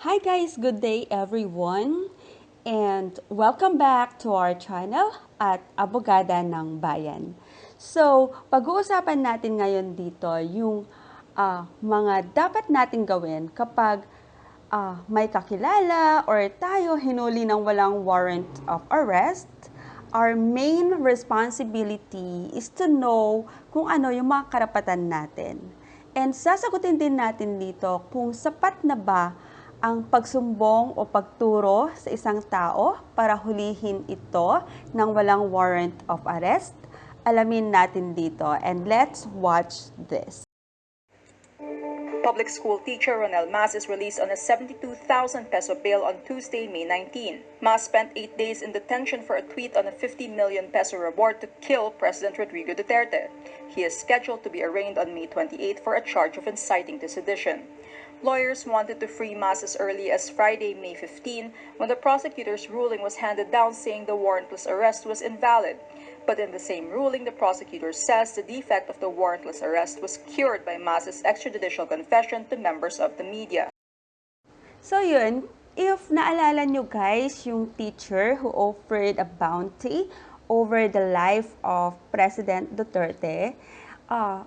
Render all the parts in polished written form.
Hi guys, good day everyone, and welcome back to our channel at Abogada ng Bayan. So, pag-uusapan natin ngayon dito yung mga dapat nating gawin kapag may kakilala or tayo hinuli ng walang warrant of arrest. Our main responsibility is to know kung ano yung mga karapatan natin. And sasagutin din natin dito kung sapat na ba ang pagsumbong o pagturo sa isang tao para hulihin ito ng walang warrant of arrest. Alamin natin dito, and let's watch this. Public school teacher Ronel Mas is released on a 72,000 peso bail on Tuesday, May 19. Mas spent 8 days in detention for a tweet on a 50 million peso reward to kill President Rodrigo Duterte. He is scheduled to be arraigned on May 28 for a charge of inciting to sedition. Lawyers wanted to free Mas as early as Friday, May 15, when the prosecutor's ruling was handed down saying the warrantless arrest was invalid. But in the same ruling, the prosecutor says the defect of the warrantless arrest was cured by Mas's extrajudicial confession to members of the media. So yun, if naalala nyo guys, yung teacher who offered a bounty over the life of President Duterte,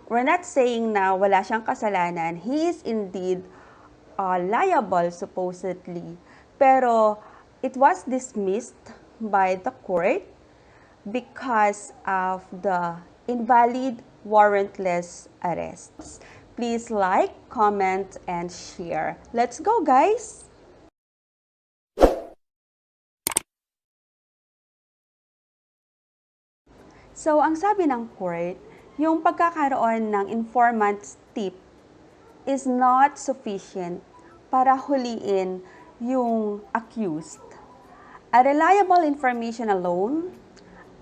we're not saying na wala siyang kasalanan. He is indeed liable supposedly. Pero it was dismissed by the court because of the invalid warrantless arrests. Please like, comment, and share. Let's go, guys! So, ang sabi ng court, yung pagkakaroon ng informant's tip is not sufficient para huliin yung accused. A reliable information alone,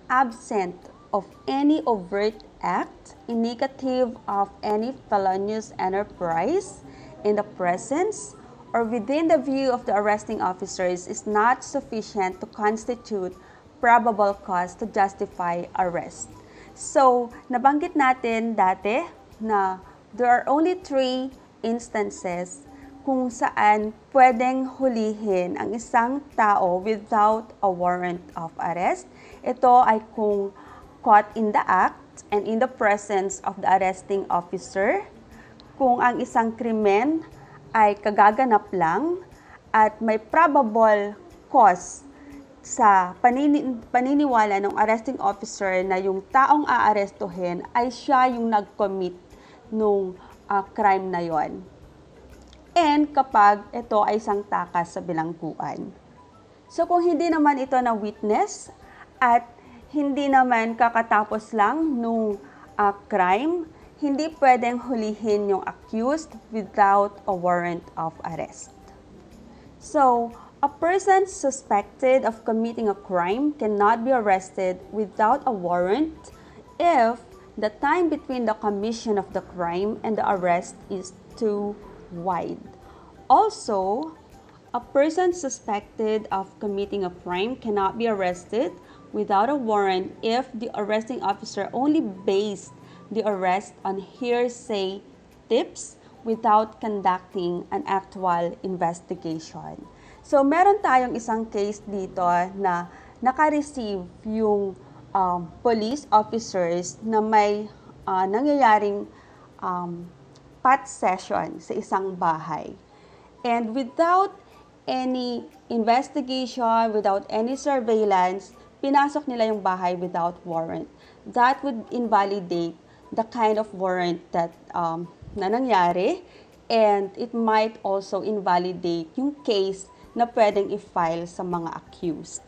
absent of any overt act indicative of any felonious enterprise in the presence or within the view of the arresting officers is not sufficient to constitute probable cause to justify arrest. So, nabanggit natin dati na there are only 3 instances kung saan pwedeng hulihin ang isang tao without a warrant of arrest. Ito ay kung caught in the act and in the presence of the arresting officer, kung ang isang krimen ay kagaganap lang at may probable cause sa paniniwala ng arresting officer na yung taong aarestuhin ay siya yung nag-commit nung crime na yon. And kapag ito ay isang takas sa bilangguan. So kung hindi naman ito na witness at hindi naman kakatapos lang nung crime, hindi pwedeng hulihin yung accused without a warrant of arrest. So, a person suspected of committing a crime cannot be arrested without a warrant if the time between the commission of the crime and the arrest is too wide. Also, a person suspected of committing a crime cannot be arrested without a warrant if the arresting officer only based the arrest on hearsay tips without conducting an actual investigation. So, meron tayong isang case dito na naka-receive yung police officers na may nangyayaring pot session sa isang bahay. And without any investigation, without any surveillance, pinasok nila yung bahay without warrant. That would invalidate the kind of warrant that na nangyari, and it might also invalidate yung case na pwedeng i-file sa mga accused.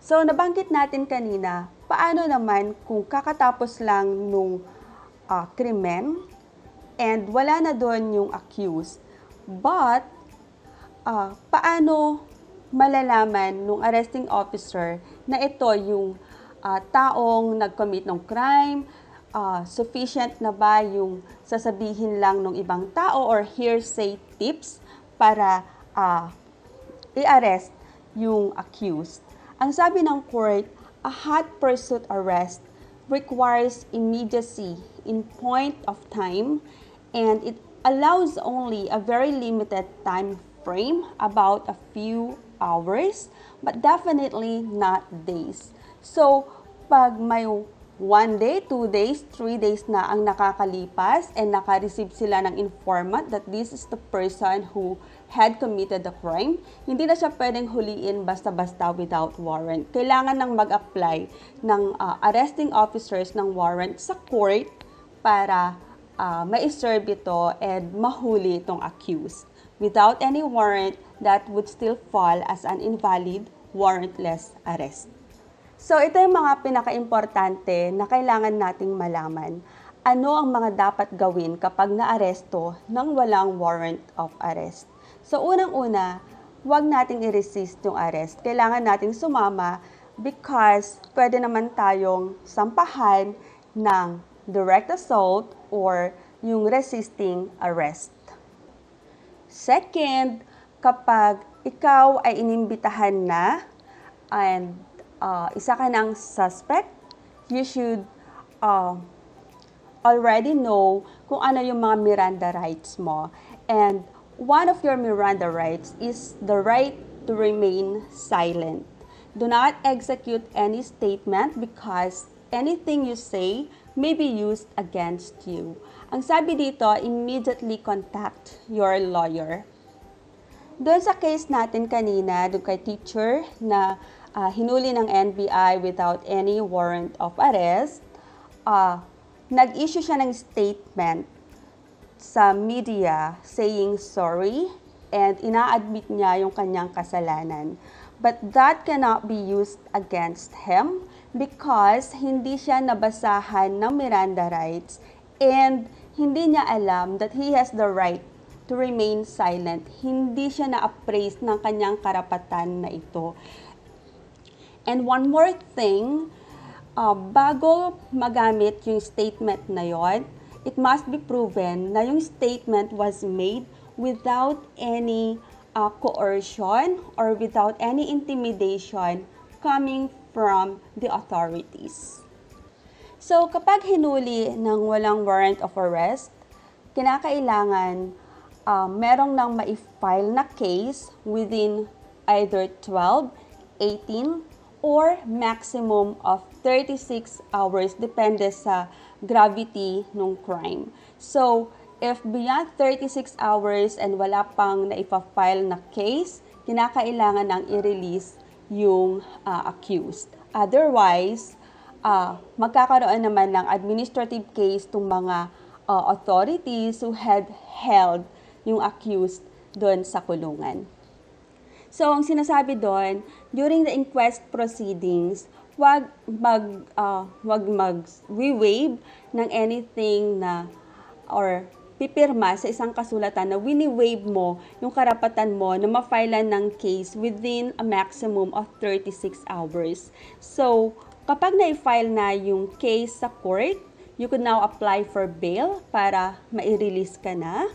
So, nabanggit natin kanina, paano naman kung kakatapos lang nung krimen and wala na doon yung accused. But, paano malalaman nung arresting officer na ito yung taong nag-commit ng crime, sufficient na ba yung sasabihin lang ng ibang tao or hearsay tips para i-arrest yung accused. Ang sabi ng court, a hot pursuit arrest requires immediacy in point of time and it allows only a very limited time frame about a few hours, but definitely not days. So, pag may 1 day, 2 days, 3 days na ang nakakalipas and naka-receive sila ng informant that this is the person who had committed the crime, hindi na siya pwedeng huliin basta-basta without warrant. Kailangan nang mag-apply ng arresting officers ng warrant sa court para ma-serve ito and mahuli itong accused. Without any warrant, that would still fall as an invalid warrantless arrest. So, ito yung mga pinaka-importante na kailangan nating malaman. Ano ang mga dapat gawin kapag naaresto ng walang warrant of arrest? So, unang-una, huwag nating i-resist yung arrest. Kailangan nating sumama because pwede naman tayong sampahan ng direct assault or yung resisting arrest. Second, kapag ikaw ay inimbitahan na and isa ka ng suspect, you should already know kung ano yung mga Miranda rights mo. And one of your Miranda rights is the right to remain silent. Do not execute any statement because anything you say may be used against you. Ang sabi dito, immediately contact your lawyer. Doon sa case natin kanina, doon kay teacher na hinuli ng NBI without any warrant of arrest, nag-issue siya ng statement sa media saying sorry and ina-admit niya yung kanyang kasalanan. But that cannot be used against him because hindi siya nabasahan ng Miranda rights and hindi niya alam that he has the right to remain silent. Hindi siya na-appraise ng kanyang karapatan na ito. And one more thing, bago magamit yung statement na yon, it must be proven na yung statement was made without any coercion or without any intimidation coming from the authorities. So, kapag hinuli ng walang warrant of arrest, kinakailangan merong nang ma-file na case within either 12, 18, or maximum of 36 hours depende sa gravity ng crime. So, if beyond 36 hours and wala pang na-file na case, kinakailangan nang i-release yung accused. Otherwise, magkakaroon naman ng administrative case tong mga authorities who had held yung accused doon sa kulungan. So, ang sinasabi doon, during the inquest proceedings, wag mag-waive ng anything na or pipirma sa isang kasulatan na wini-waive mo yung karapatan mo na ma-filean ng case within a maximum of 36 hours. So, kapag na-file na yung case sa court, you could now apply for bail para ma-release ka na.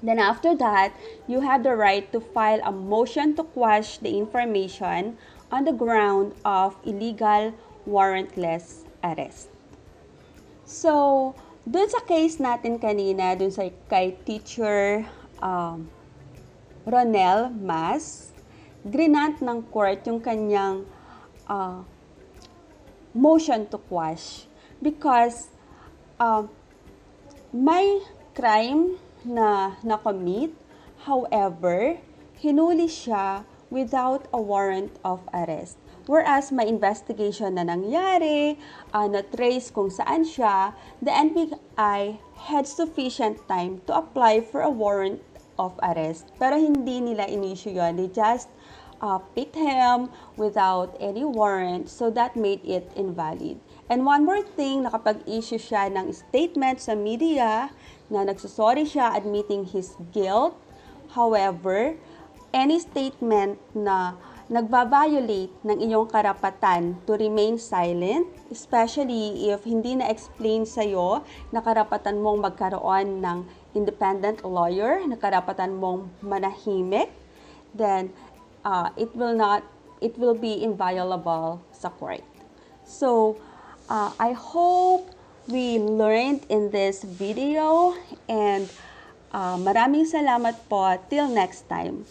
Then after that, you have the right to file a motion to quash the information on the ground of illegal warrantless arrest. So, dun sa case natin kanina, dun sa kay teacher Ronel Mas, grinant ng court yung kanyang motion to quash because may crime na na-commit. However, hinuli siya without a warrant of arrest. Whereas may investigation na nangyari, na-trace kung saan siya, the NBI had sufficient time to apply for a warrant of arrest. Pero hindi nila in-issue yun. They just picked him without any warrant, so that made it invalid. And one more thing, nakapag-issue siya ng statement sa media na nagsusorry siya admitting his guilt. However, any statement na nagbabiolate ng iyong karapatan to remain silent, especially if hindi na-explain sa'yo na karapatan mong magkaroon ng independent lawyer, na karapatan mong manahimik, then it will be inviolable sa court. So, I hope we learned in this video and Maraming salamat po. Till next time.